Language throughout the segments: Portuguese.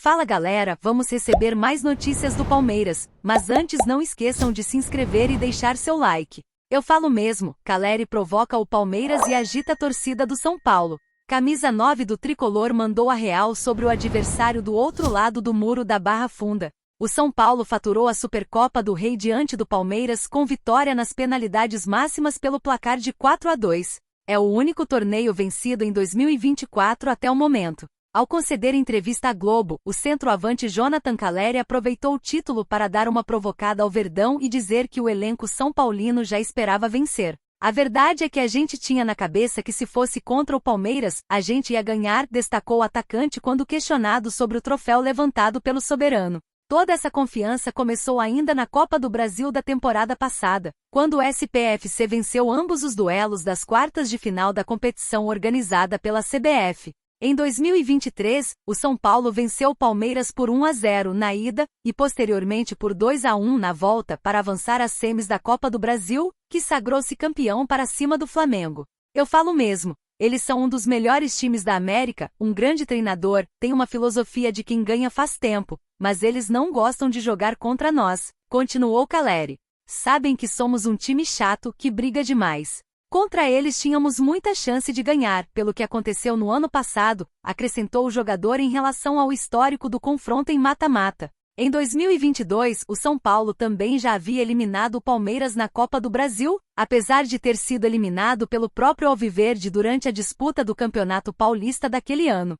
Fala galera, vamos receber mais notícias do Palmeiras, mas antes não esqueçam de se inscrever e deixar seu like. Eu falo mesmo, Caleri provoca o Palmeiras e agita a torcida do São Paulo. Camisa 9 do tricolor mandou a real sobre o adversário do outro lado do muro da Barra Funda. O São Paulo faturou a Supercopa do Rei diante do Palmeiras com vitória nas penalidades máximas pelo placar de 4-2. É o único torneio vencido em 2024 até o momento. Ao conceder entrevista à Globo, o centroavante Jonathan Caleri aproveitou o título para dar uma provocada ao Verdão e dizer que o elenco são paulino já esperava vencer. A verdade é que a gente tinha na cabeça que se fosse contra o Palmeiras, a gente ia ganhar, destacou o atacante quando questionado sobre o troféu levantado pelo soberano. Toda essa confiança começou ainda na Copa do Brasil da temporada passada, quando o SPFC venceu ambos os duelos das quartas de final da competição organizada pela CBF. Em 2023, o São Paulo venceu o Palmeiras por 1-0 na ida, e posteriormente por 2-1 na volta para avançar às semis da Copa do Brasil, que sagrou-se campeão para cima do Flamengo. Eu falo mesmo, eles são um dos melhores times da América, um grande treinador, tem uma filosofia de quem ganha faz tempo, mas eles não gostam de jogar contra nós, continuou Caleri. Sabem que somos um time chato que briga demais. Contra eles tínhamos muita chance de ganhar, pelo que aconteceu no ano passado, acrescentou o jogador em relação ao histórico do confronto em mata-mata. Em 2022, o São Paulo também já havia eliminado o Palmeiras na Copa do Brasil, apesar de ter sido eliminado pelo próprio Alviverde durante a disputa do Campeonato Paulista daquele ano.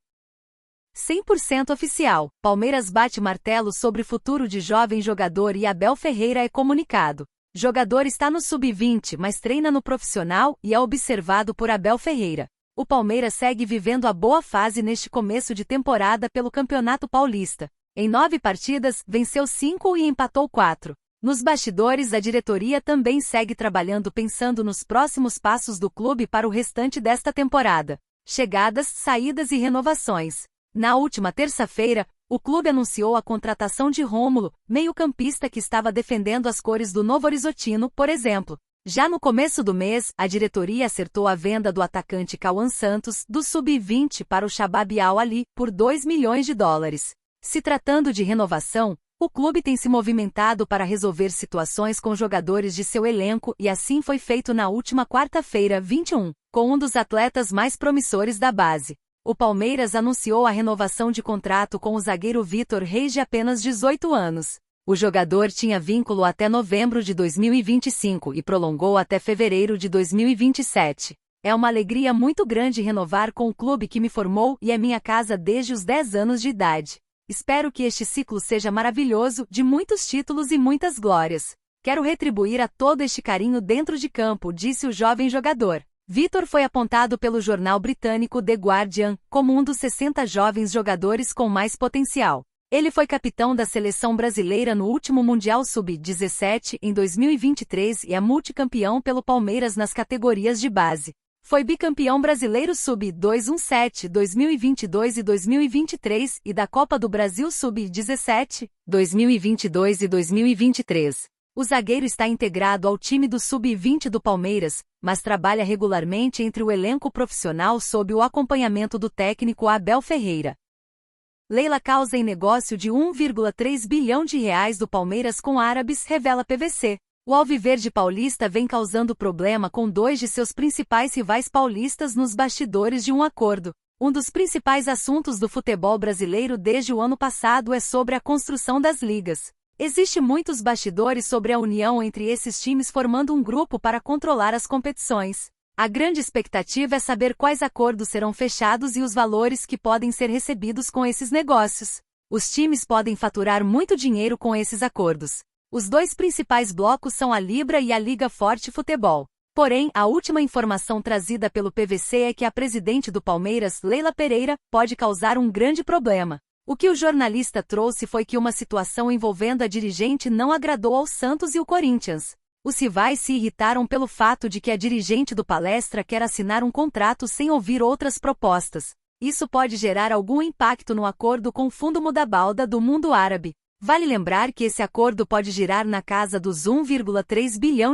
100% oficial, Palmeiras bate martelo sobre futuro de jovem jogador e Abel Ferreira é comunicado. Jogador está no sub-20, mas treina no profissional e é observado por Abel Ferreira. O Palmeiras segue vivendo a boa fase neste começo de temporada pelo Campeonato Paulista. Em 9 partidas, venceu 5 e empatou 4. Nos bastidores, a diretoria também segue trabalhando pensando nos próximos passos do clube para o restante desta temporada. Chegadas, saídas e renovações. Na última terça-feira, o clube anunciou a contratação de Rômulo, meio-campista que estava defendendo as cores do Novo Horizontino, por exemplo. Já no começo do mês, a diretoria acertou a venda do atacante Cauã Santos, do sub-20 para o Shabab Al-Ahly, por $2 milhões. Se tratando de renovação, o clube tem se movimentado para resolver situações com jogadores de seu elenco e assim foi feito na última quarta-feira, 21, com um dos atletas mais promissores da base. O Palmeiras anunciou a renovação de contrato com o zagueiro Vitor Reis de apenas 18 anos. O jogador tinha vínculo até novembro de 2025 e prolongou até fevereiro de 2027. É uma alegria muito grande renovar com o clube que me formou e é minha casa desde os 10 anos de idade. Espero que este ciclo seja maravilhoso, de muitos títulos e muitas glórias. Quero retribuir a todo este carinho dentro de campo, disse o jovem jogador. Vitor foi apontado pelo jornal britânico The Guardian como um dos 60 jovens jogadores com mais potencial. Ele foi capitão da seleção brasileira no último Mundial Sub-17 em 2023 e é multicampeão pelo Palmeiras nas categorias de base. Foi bicampeão brasileiro Sub-17 2022 e 2023 e da Copa do Brasil Sub-17, 2022 e 2023. O zagueiro está integrado ao time do Sub-20 do Palmeiras, mas trabalha regularmente entre o elenco profissional sob o acompanhamento do técnico Abel Ferreira. Leila causa em negócio de R$1,3 bilhão do Palmeiras com árabes, revela PVC. O Alviverde paulista vem causando problema com 2 de seus principais rivais paulistas nos bastidores de um acordo. Um dos principais assuntos do futebol brasileiro desde o ano passado é sobre a construção das ligas. Existem muitos bastidores sobre a união entre esses times formando um grupo para controlar as competições. A grande expectativa é saber quais acordos serão fechados e os valores que podem ser recebidos com esses negócios. Os times podem faturar muito dinheiro com esses acordos. Os 2 principais blocos são a Libra e a Liga Forte Futebol. Porém, a última informação trazida pelo PVC é que a presidente do Palmeiras, Leila Pereira, pode causar um grande problema. O que o jornalista trouxe foi que uma situação envolvendo a dirigente não agradou ao Santos e o Corinthians. Os rivais se irritaram pelo fato de que a dirigente do Palestra quer assinar um contrato sem ouvir outras propostas. Isso pode gerar algum impacto no acordo com o Fundo Mudabalda do mundo árabe. Vale lembrar que esse acordo pode girar na casa dos R$1,3 bilhão.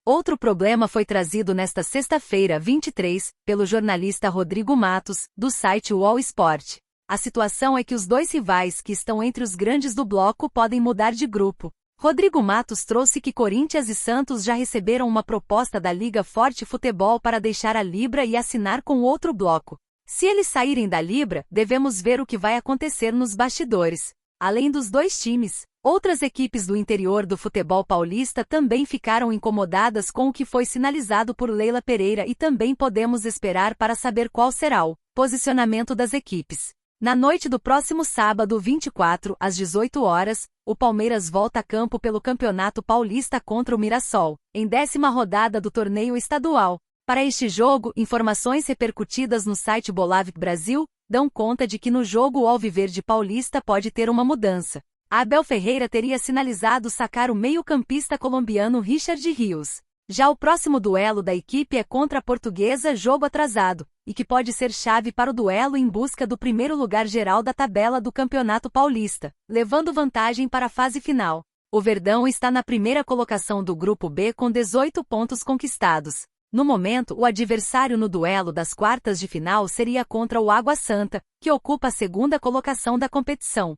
Outro problema foi trazido nesta sexta-feira, 23, pelo jornalista Rodrigo Matos, do site UOL Sport. A situação é que os dois rivais que estão entre os grandes do bloco podem mudar de grupo. Rodrigo Matos trouxe que Corinthians e Santos já receberam uma proposta da Liga Forte Futebol para deixar a Libra e assinar com outro bloco. Se eles saírem da Libra, devemos ver o que vai acontecer nos bastidores. Além dos dois times, outras equipes do interior do futebol paulista também ficaram incomodadas com o que foi sinalizado por Leila Pereira e também podemos esperar para saber qual será o posicionamento das equipes. Na noite do próximo sábado 24, às 18 horas, o Palmeiras volta a campo pelo Campeonato Paulista contra o Mirassol, em 10ª rodada do torneio estadual. Para este jogo, informações repercutidas no site Bolavic Brasil dão conta de que no jogo o Alviverde Paulista pode ter uma mudança. Abel Ferreira teria sinalizado sacar o meio-campista colombiano Richard Rios. Já o próximo duelo da equipe é contra a Portuguesa, jogo atrasado, e que pode ser chave para o duelo em busca do primeiro lugar geral da tabela do Campeonato Paulista, levando vantagem para a fase final. O Verdão está na primeira colocação do Grupo B com 18 pontos conquistados. No momento, o adversário no duelo das quartas de final seria contra o Água Santa, que ocupa a segunda colocação da competição.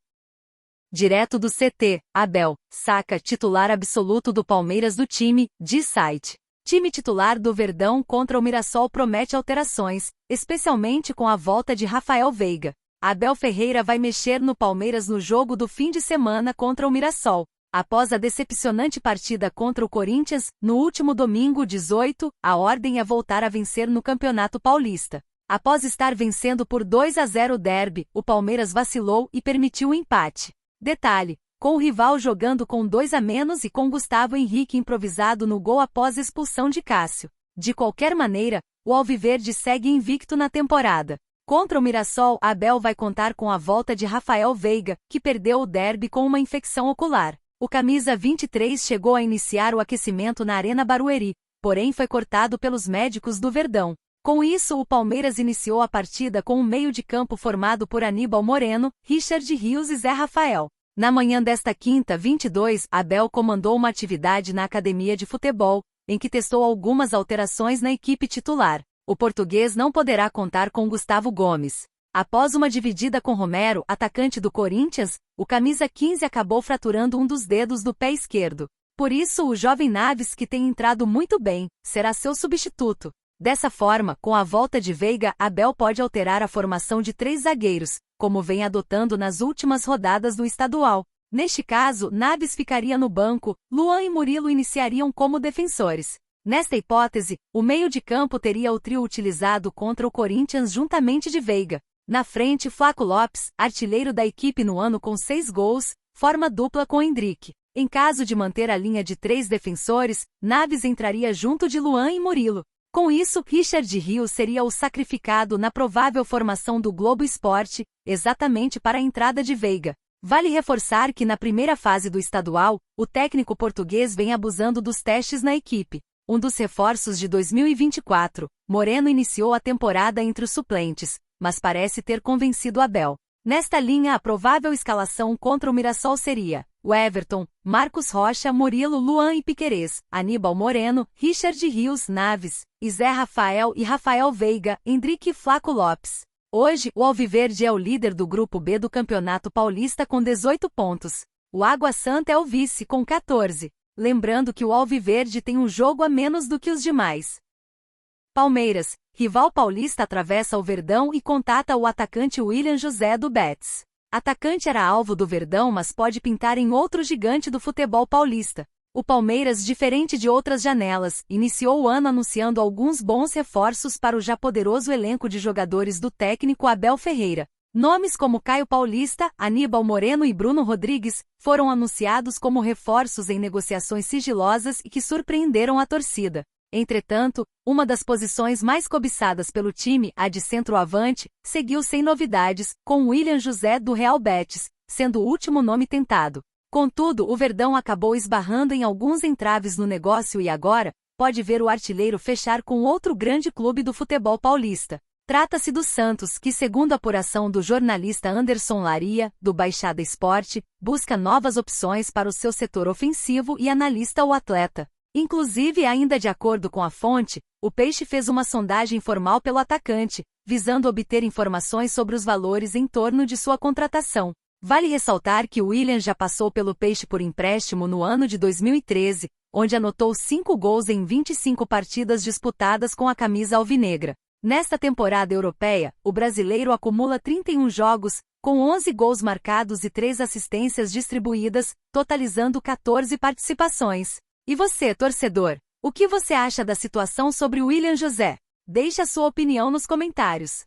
Direto do CT, Abel, saca titular absoluto do Palmeiras do time, diz site. Time titular do Verdão contra o Mirassol promete alterações, especialmente com a volta de Rafael Veiga. Abel Ferreira vai mexer no Palmeiras no jogo do fim de semana contra o Mirassol. Após a decepcionante partida contra o Corinthians, no último domingo 18, a ordem é voltar a vencer no Campeonato Paulista. Após estar vencendo por 2-0 o derby, o Palmeiras vacilou e permitiu o empate. Detalhe, com o rival jogando com 2 a menos e com Gustavo Henrique improvisado no gol após expulsão de Cássio. De qualquer maneira, o Alviverde segue invicto na temporada. Contra o Mirassol, Abel vai contar com a volta de Rafael Veiga, que perdeu o derby com uma infecção ocular. O camisa 23 chegou a iniciar o aquecimento na Arena Barueri, porém foi cortado pelos médicos do Verdão. Com isso, o Palmeiras iniciou a partida com um meio de campo formado por Aníbal Moreno, Richard Rios e Zé Rafael. Na manhã desta quinta, 22, Abel comandou uma atividade na academia de futebol, em que testou algumas alterações na equipe titular. O português não poderá contar com Gustavo Gomes. Após uma dividida com Romero, atacante do Corinthians, o camisa 15 acabou fraturando um dos dedos do pé esquerdo. Por isso, o jovem Naves, que tem entrado muito bem, será seu substituto. Dessa forma, com a volta de Veiga, Abel pode alterar a formação de 3 zagueiros, como vem adotando nas últimas rodadas do estadual. Neste caso, Naves ficaria no banco, Luan e Murilo iniciariam como defensores. Nesta hipótese, o meio de campo teria o trio utilizado contra o Corinthians juntamente de Veiga. Na frente, Flaco Lopes, artilheiro da equipe no ano com 6 gols, forma dupla com Endrick. Em caso de manter a linha de 3 defensores, Naves entraria junto de Luan e Murilo. Com isso, Richard Rios seria o sacrificado na provável formação do Globo Esporte, exatamente para a entrada de Veiga. Vale reforçar que na primeira fase do estadual, o técnico português vem abusando dos testes na equipe. Um dos reforços de 2024, Moreno iniciou a temporada entre os suplentes, mas parece ter convencido Abel. Nesta linha, a provável escalação contra o Mirassol seria o Everton, Marcos Rocha, Murilo, Luan e Piquerez, Aníbal Moreno, Richard Rios, Naves, Zé Rafael e Rafael Veiga, Endrick e Flaco Lopes. Hoje, o Alviverde é o líder do Grupo B do Campeonato Paulista com 18 pontos. O Água Santa é o vice com 14. Lembrando que o Alviverde tem um jogo a menos do que os demais. Palmeiras, rival paulista, atravessa o Verdão e contata o atacante William José do Betis. Atacante era alvo do Verdão, mas pode pintar em outro gigante do futebol paulista. O Palmeiras, diferente de outras janelas, iniciou o ano anunciando alguns bons reforços para o já poderoso elenco de jogadores do técnico Abel Ferreira. Nomes como Caio Paulista, Aníbal Moreno e Bruno Rodrigues foram anunciados como reforços em negociações sigilosas e que surpreenderam a torcida. Entretanto, uma das posições mais cobiçadas pelo time, a de centroavante, seguiu sem novidades, com William José do Real Betis, sendo o último nome tentado. Contudo, o Verdão acabou esbarrando em alguns entraves no negócio e agora pode ver o artilheiro fechar com outro grande clube do futebol paulista. Trata-se do Santos, que, segundo a apuração do jornalista Anderson Laria, do Baixada Esporte, busca novas opções para o seu setor ofensivo e analista o atleta. Inclusive, ainda de acordo com a fonte, o Peixe fez uma sondagem formal pelo atacante, visando obter informações sobre os valores em torno de sua contratação. Vale ressaltar que o Willian já passou pelo Peixe por empréstimo no ano de 2013, onde anotou 5 gols em 25 partidas disputadas com a camisa alvinegra. Nesta temporada europeia, o brasileiro acumula 31 jogos, com 11 gols marcados e 3 assistências distribuídas, totalizando 14 participações. E você, torcedor? O que você acha da situação sobre Willian José? Deixe a sua opinião nos comentários.